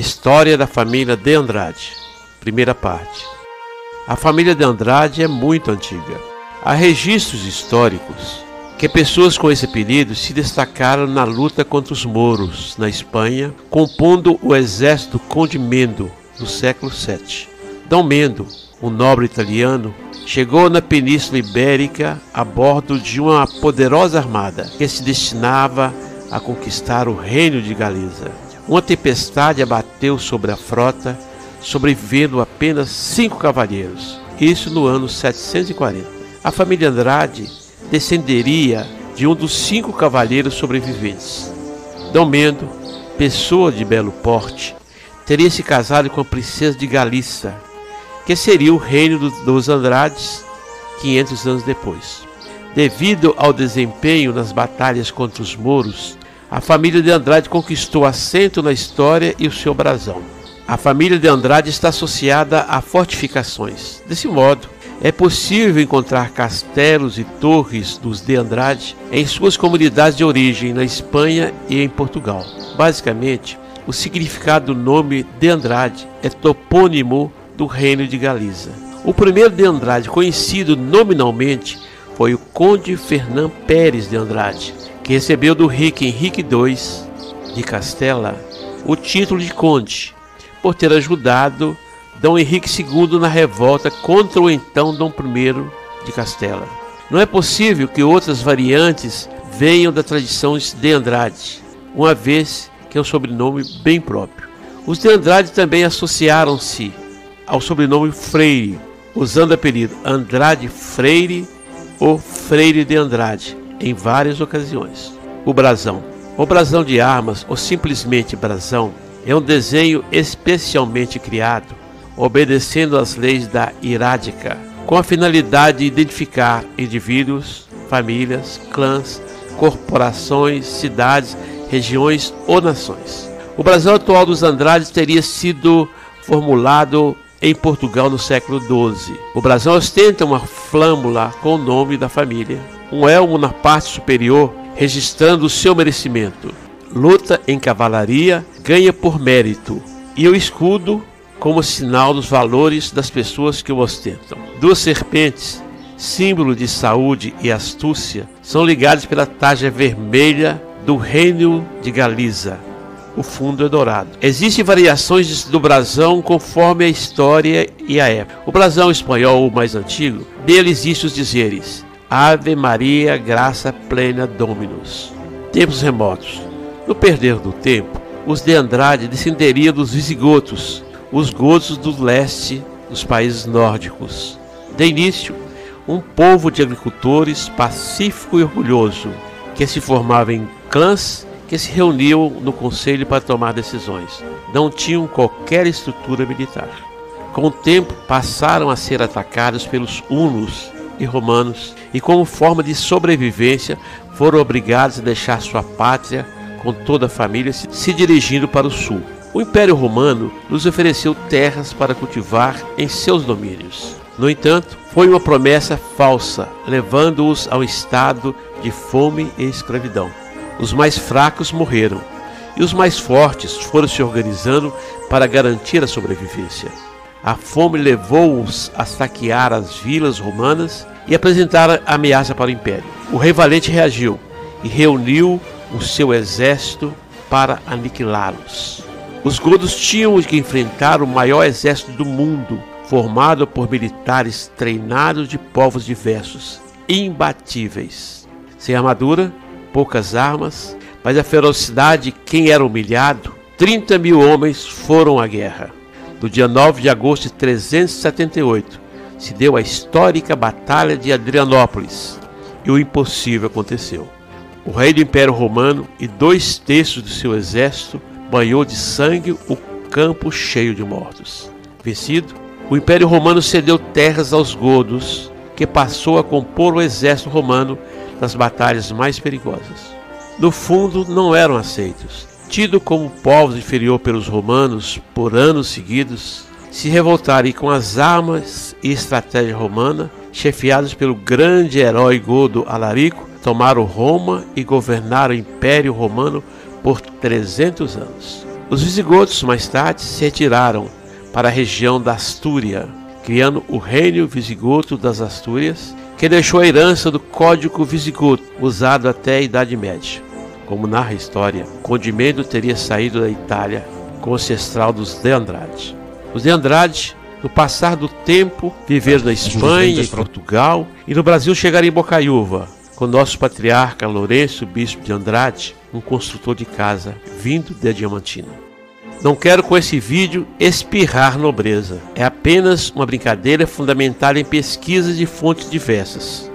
História da família de Andrade. Primeira parte. A família de Andrade é muito antiga. Há registros históricos que pessoas com esse apelido se destacaram na luta contra os mouros na Espanha, compondo o exército Conde Mendo no século VII. Dom Mendo, um nobre italiano, chegou na Península Ibérica a bordo de uma poderosa armada que se destinava a conquistar o reino de Galiza. Uma tempestade abateu sobre a frota, sobrevivendo apenas 5 cavalheiros, isso no ano 740. A família Andrade descenderia de um dos 5 cavalheiros sobreviventes. Dom Mendo, pessoa de belo porte, teria se casado com a princesa de Galícia, que seria o reino dos Andrades 500 anos depois. Devido ao desempenho nas batalhas contra os mouros, a família de Andrade conquistou assento na história e o seu brasão. A família de Andrade está associada a fortificações. Desse modo, é possível encontrar castelos e torres dos de Andrade em suas comunidades de origem na Espanha e em Portugal. Basicamente, o significado do nome de Andrade é topônimo do reino de Galiza. O primeiro de Andrade conhecido nominalmente foi o Conde Fernão Pérez de Andrade, que recebeu do rei Henrique II de Castela o título de conde, por ter ajudado Dom Henrique II na revolta contra o então Dom I de Castela. Não é possível que outras variantes venham da tradição de Andrade, uma vez que é um sobrenome bem próprio. Os de Andrade também associaram-se ao sobrenome Freire, usando o apelido Andrade Freire ou Freire de Andrade, em várias ocasiões. O brasão. O brasão de armas, ou simplesmente brasão, é um desenho especialmente criado obedecendo às leis da Irádica, com a finalidade de identificar indivíduos, famílias, clãs, corporações, cidades, regiões ou nações. O brasão atual dos Andrades teria sido formulado em Portugal no século XII. O brasão ostenta uma flâmula com o nome da família, um elmo na parte superior registrando o seu merecimento. Luta em cavalaria, ganha por mérito, e o escudo como sinal dos valores das pessoas que o ostentam. 2 serpentes, símbolo de saúde e astúcia, são ligadas pela tarja vermelha do reino de Galiza. O fundo é dourado. Existem variações do brasão conforme a história e a época. O brasão espanhol, o mais antigo, dele existe os dizeres: Ave Maria, graça plena Dominus. Tempos remotos. No perder do tempo, os de Andrade descenderiam dos visigotos, os godos do leste dos países nórdicos. De início, um povo de agricultores pacífico e orgulhoso, que se formava em clãs que se reuniam no conselho para tomar decisões. Não tinham qualquer estrutura militar. Com o tempo, passaram a ser atacados pelos hunos e romanos e, como forma de sobrevivência, foram obrigados a deixar sua pátria com toda a família, se dirigindo para o sul. O Império Romano nos ofereceu terras para cultivar em seus domínios. No entanto, foi uma promessa falsa, levando-os ao estado de fome e escravidão. Os mais fracos morreram, e os mais fortes foram se organizando para garantir a sobrevivência. A fome levou-os a saquear as vilas romanas e apresentar ameaça para o Império. O rei valente reagiu e reuniu o seu exército para aniquilá-los. Os godos tinham que enfrentar o maior exército do mundo, formado por militares treinados de povos diversos, imbatíveis. Sem armadura, poucas armas, mas a ferocidade de quem era humilhado, 30.000 homens foram à guerra. No dia 9 de agosto de 378, se deu a histórica Batalha de Adrianópolis, e o impossível aconteceu. O rei do Império Romano e 2/3 do seu exército banhou de sangue o campo cheio de mortos. Vencido, o Império Romano cedeu terras aos godos, que passou a compor o exército romano nas batalhas mais perigosas. No fundo, não eram aceitos. Tido como povos inferior pelos romanos por anos seguidos, se revoltaram e com as armas e estratégia romana, chefiados pelo grande herói godo Alarico, tomaram Roma e governaram o Império Romano por 300 anos. Os visigodos mais tarde se retiraram para a região da Astúria, criando o Reino Visigodo das Astúrias, que deixou a herança do Código Visigodo, usado até a Idade Média. Como narra a história, o Conde Mendo teria saído da Itália com o ancestral dos de Andrade. Os de Andrade, no passar do tempo, viveram na Espanha, em Portugal e no Brasil chegaram em Bocaiúva, com nosso patriarca Lourenço, bispo de Andrade, um construtor de casa, vindo de Diamantina. Não quero com esse vídeo espirrar nobreza. É apenas uma brincadeira fundamentada em pesquisas de fontes diversas.